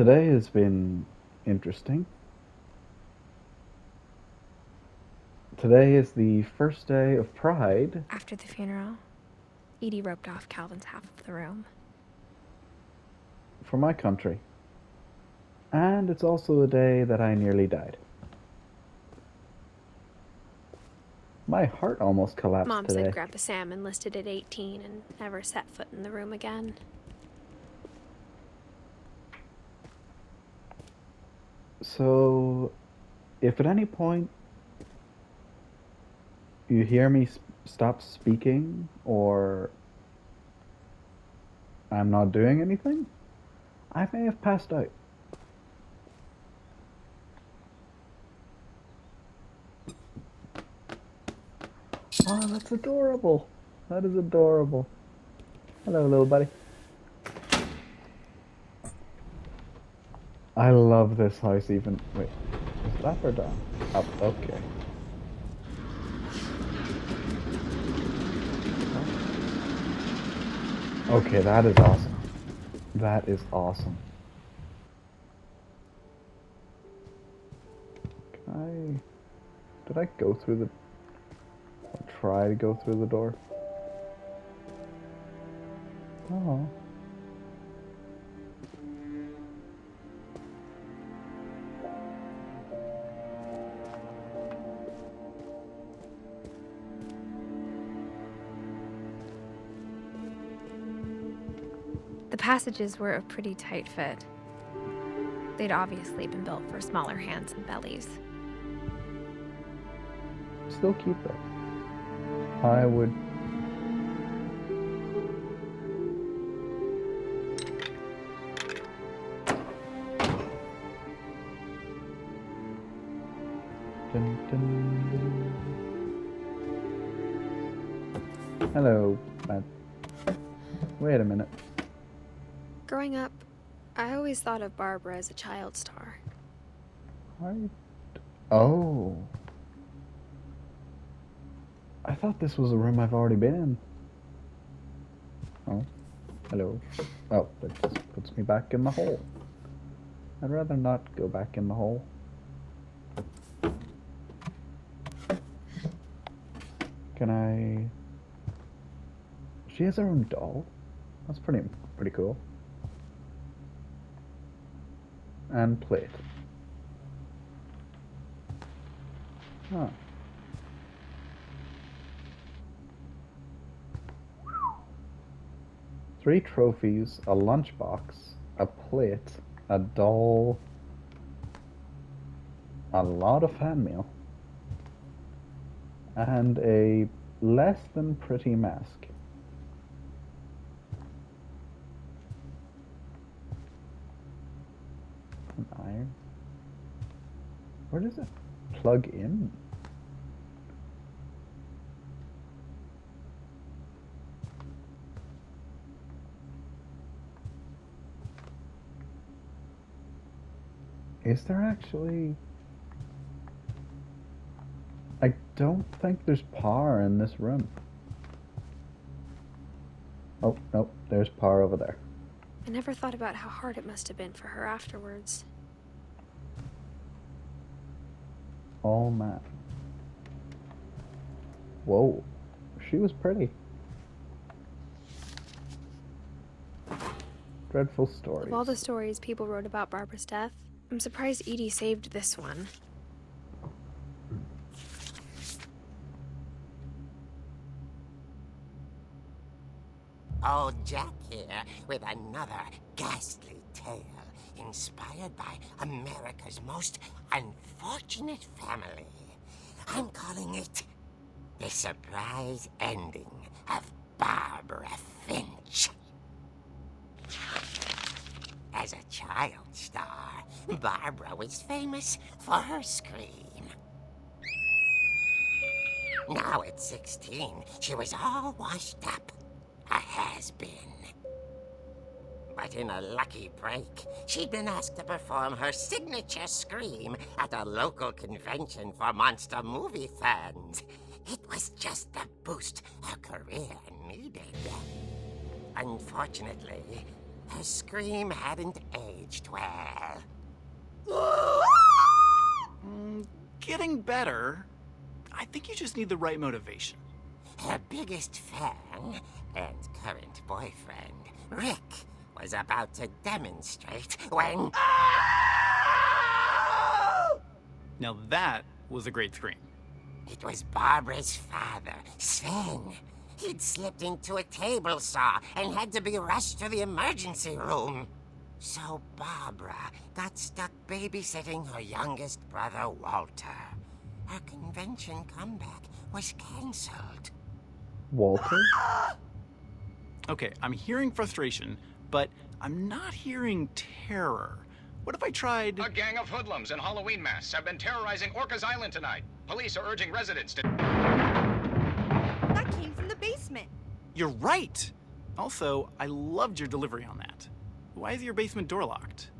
Today has been interesting. Today is the first day of Pride. After the funeral, Edie roped off Calvin's half of the room. For my country. And it's also the day that I nearly died. My heart almost collapsed Mom today. said Grandpa Sam enlisted at 18 and never set foot in the room again. So, if at any point you hear me stop speaking or I'm not doing anything, I may have passed out. Oh, that's adorable. That is adorable. Hello, little buddy. I love this house even. Wait, is that or down? Up, okay. Okay, that is awesome. That is awesome. Did I go through the, or try to go through the door? Oh. The passages were a pretty tight fit. They'd obviously been built for smaller hands and bellies. Still keep it. I would. Dun, dun. Hello, Matt. Wait a minute. Growing up, I always thought of Barbara as a child star. Oh. I thought this was a room I've already been in. Oh. Hello. Oh, that just puts me back in the hole. I'd rather not go back in the hole. Can I... She has her own doll? That's pretty cool. And plate. Huh. Three trophies, a lunchbox, a plate, a doll, a lot of fan mail, and a less than pretty mask. An iron? Where does it plug in? Is there actually... I don't think there's power in this room. Oh, nope, there's power over there. I never thought about how hard it must have been for her afterwards. All matte. Whoa, she was pretty. Dreadful stories. Of all the stories people wrote about Barbara's death, I'm surprised Edie saved this one. Old Jack here with another ghastly tale inspired by America's most unfortunate family. I'm calling it The Surprise Ending of Barbara Finch. As a child star, Barbara was famous for her scream. Now at 16, she was all washed up. A has-been. But in a lucky break, she'd been asked to perform her signature scream at a local convention for monster movie fans. It was just the boost her career needed. Unfortunately, Her scream hadn't aged well. Getting better. I think you just need the right motivation. Her biggest fan and current boyfriend, Rick, was about to demonstrate when... Now that was a great scream. It was Barbara's father, Sven. He'd slipped into a table saw and had to be rushed to the emergency room. So Barbara got stuck babysitting her youngest brother, Walter. Her convention comeback was cancelled. Walter? Okay, I'm hearing frustration, but I'm not hearing terror. What if I tried... A gang of hoodlums in Halloween masks have been terrorizing Orcas Island tonight. Police are urging residents to... That came from the basement. You're right! Also, I loved your delivery on that. Why is your basement door locked?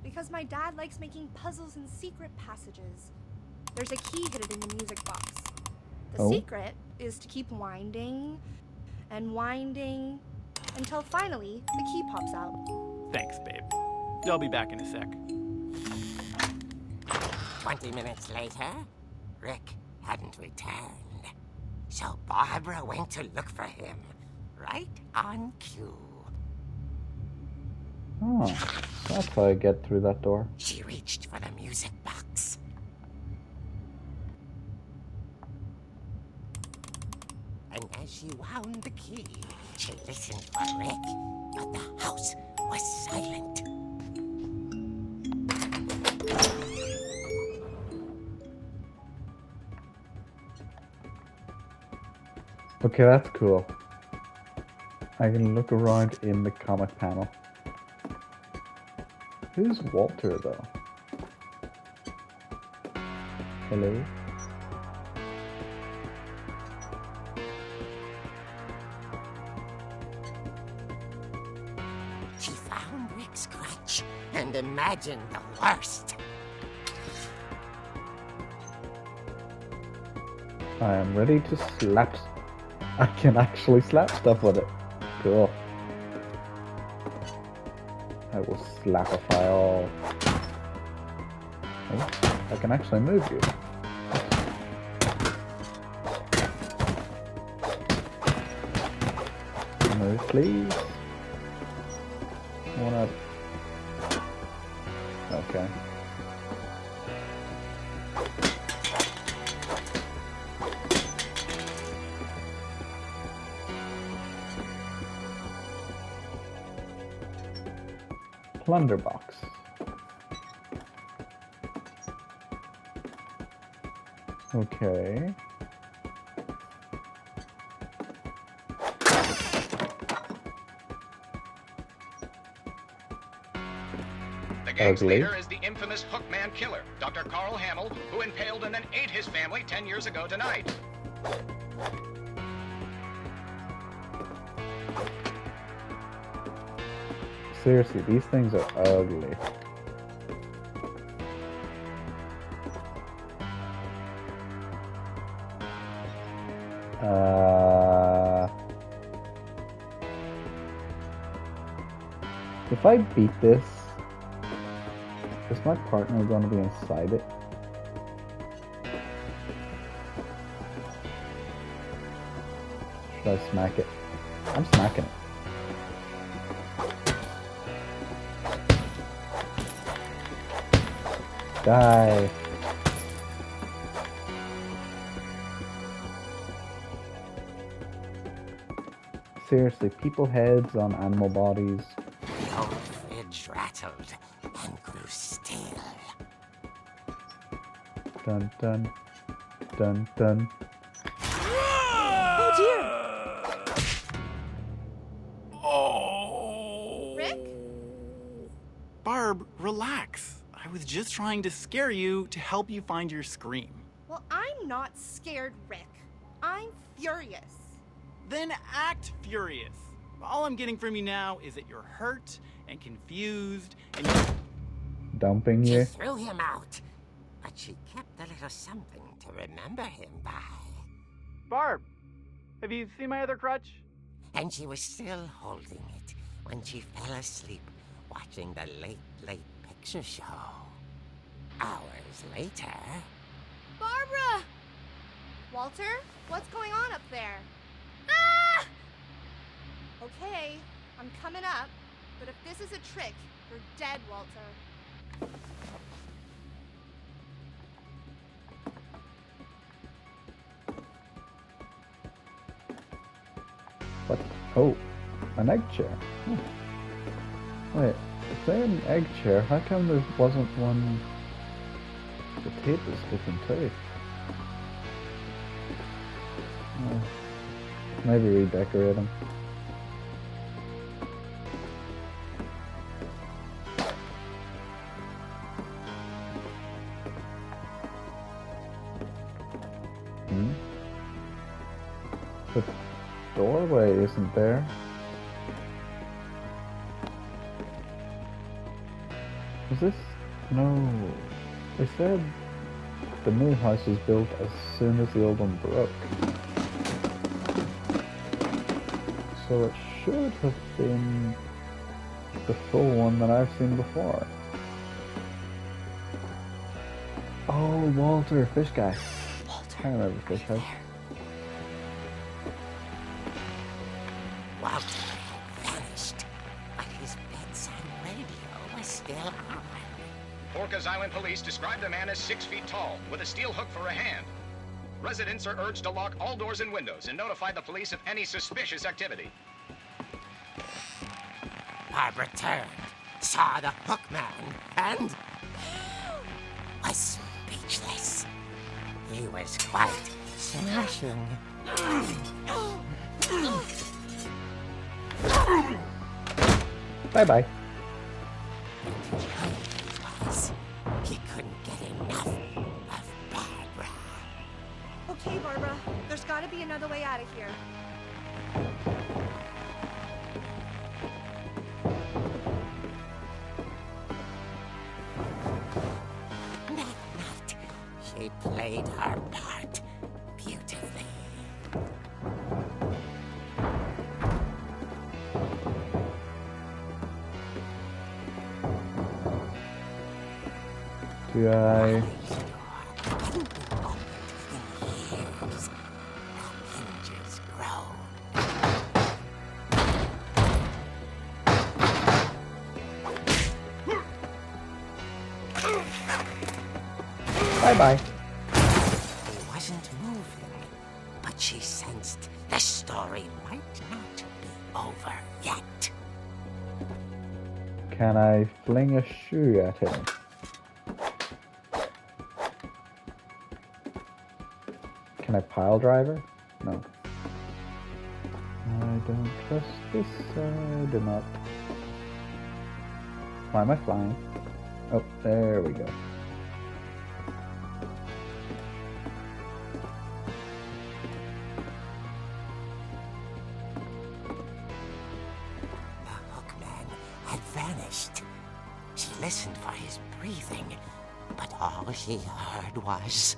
Because my dad likes making puzzles and secret passages. There's a key hidden in the music box. The secret is to keep winding and winding until finally the key pops out. Thanks, babe. I'll be back in a sec. 20 minutes later, Rick hadn't returned. So Barbara went to look for him, right on cue. Oh, that's how I get through that door. She reached for the music box. And as she wound the key, she listened for Rick, but the house was silent. Okay, that's cool. I can look around in the comic panel. Who's Walter, though? Hello? She found Rick's crutch and imagined the worst. I am ready to slap. I can actually slap stuff with it. Cool. I will slapify all. Oh, I can actually move you. Move, please. Wanna... Okay. Plunder box. Okay. The gang's Ugly. leader is the infamous Hookman killer, Dr. Carl Hamill, who impaled and then ate his family 10 years ago tonight. Seriously, these things are ugly. If I beat this, is my partner going to be inside it? Should I smack it? I'm smacking it. Die. Seriously, people heads on animal bodies. The old fridge rattled and grew still. Dun dun. Dun dun. Oh dear! Oh! Rick? Barb, relax. I was just trying to scare you to help you find your scream. Well, I'm not scared, Rick. I'm furious. Then act furious. All I'm getting from you now is that you're hurt and confused and you're... Dumping She you. threw him out, but she kept a little something to remember him by. Barb, have you seen my other crutch? And she was still holding it when she fell asleep watching the Late Late Picture Show. Hours later... Barbara! Walter, what's going on up there? Ah! Okay, I'm coming up, but if this is a trick, you're dead, Walter. What? Oh, an egg chair. Hmm. Wait, if they're an egg chair, how come there wasn't one... The tape is sticking too. Maybe redecorate them. The doorway isn't there. Was this? No. They said the new house was built as soon as the old one broke. So it should have been the full one that I've seen before. Oh, Walter, fish guy. Walter, I remember Fish House. Walter had vanished, but his bedside radio was still on. Orcas Island police describe the man as 6 feet tall, with a steel hook for a hand. Residents are urged to lock all doors and windows and notify the police of any suspicious activity. Barbara turned, saw the hook man, and was speechless. He was quite smashing. Bye-bye. He couldn't get enough of Barbara. Okay, Barbara, there's gotta be another way out of here. That night, she played her part beautifully. Do I... Bye-bye. He wasn't moving, but she sensed the story might not be over yet. Can I fling a shoe at him? Can I pile driver? No. I don't trust this. I do not. Why am I flying? Oh, there we go. The hookman had vanished. She listened for his breathing, but all she heard was...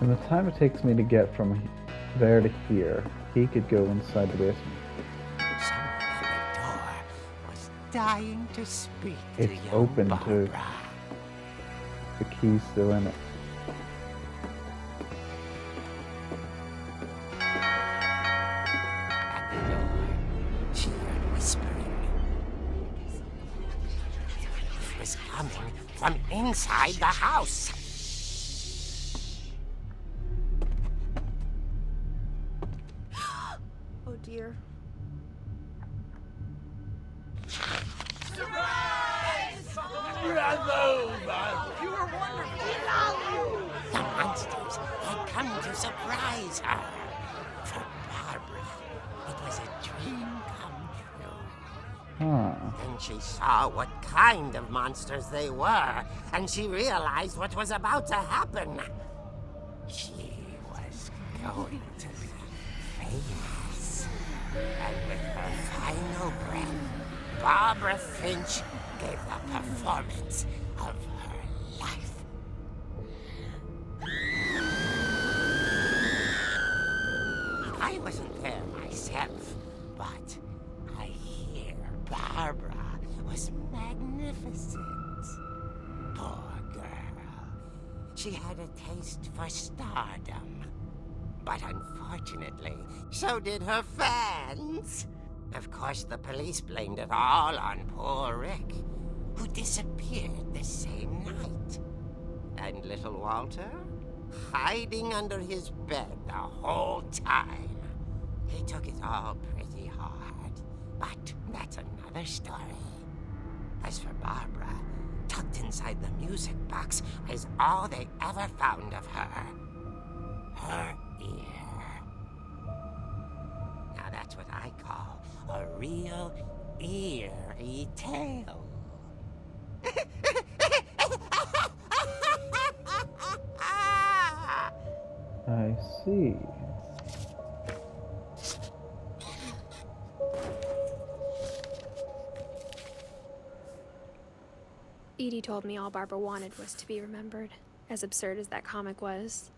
In the time it takes me to get from there to here, he could go inside the basement. Someone at the door was dying to speak to It's young open Barbara. too. The key's still in it. At the door, she heard whispering. It was coming from inside the house. Oh dear. The monsters had come to surprise her. For Barbara, it was a dream come true. Huh. Then she saw what kind of monsters they were, and she realized what was about to happen. She was going to be famous. And with her final breath, Barbara Finch gave the performance of her life. there myself, but I hear Barbara was magnificent. Poor girl. She had a taste for stardom. But unfortunately, so did her fans. Of course, the police blamed it all on poor Rick, who disappeared the same night. And little Walter? Hiding under his bed the whole time. He took it all pretty hard, but that's another story. As for Barbara, tucked inside the music box is all they ever found of her. Her ear. Now that's what I call a real eerie tale. I see. Edie told me all Barbara wanted was to be remembered, as absurd as that comic was.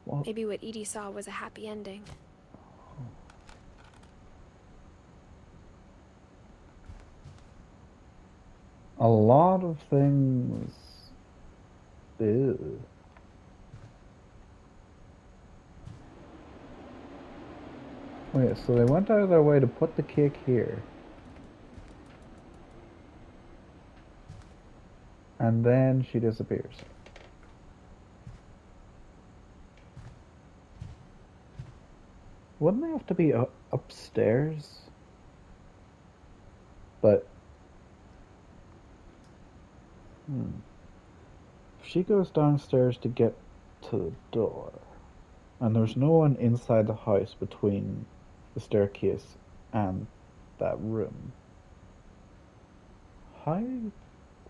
Well, Maybe what Edie saw was a happy ending. a lot of things. Ew. Wait, so they went out of their way to put the cake here. And then she disappears. Wouldn't they have to be upstairs? But... She goes downstairs to get to the door. And there's no one inside the house between the staircase and that room. How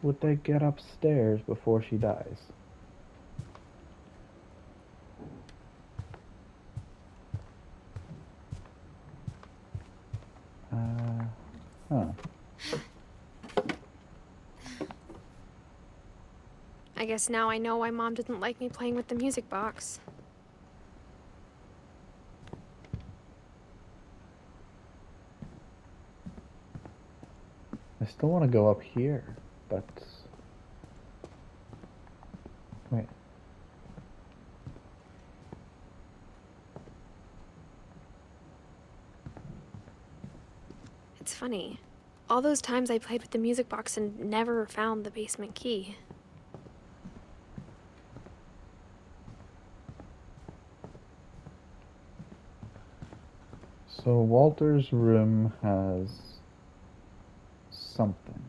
would they get upstairs before she dies? Huh. I guess now I know why Mom didn't like me playing with the music box. I still want to go up here, but... Wait. It's funny. All those times I played with the music box and never found the basement key. So Walter's room has something.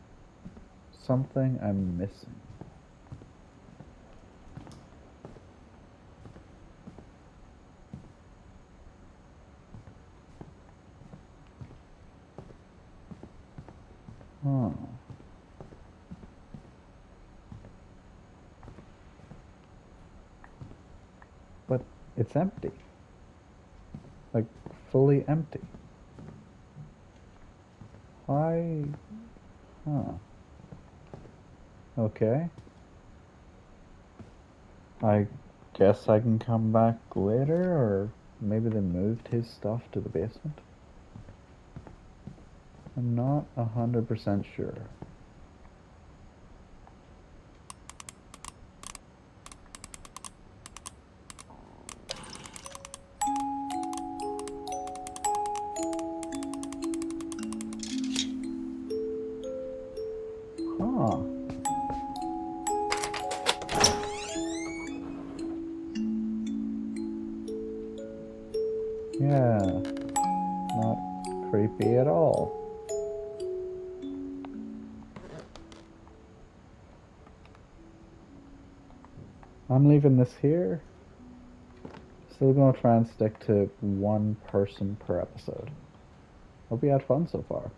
Something I'm missing. Huh. But it's empty. Like, fully empty. Why? Huh. Okay. I guess I can come back later, or maybe they moved his stuff to the basement? I'm not 100% sure. Huh. Yeah, not creepy at all. I'm leaving this here. Still gonna try and stick to one person per episode. Hope you had fun so far.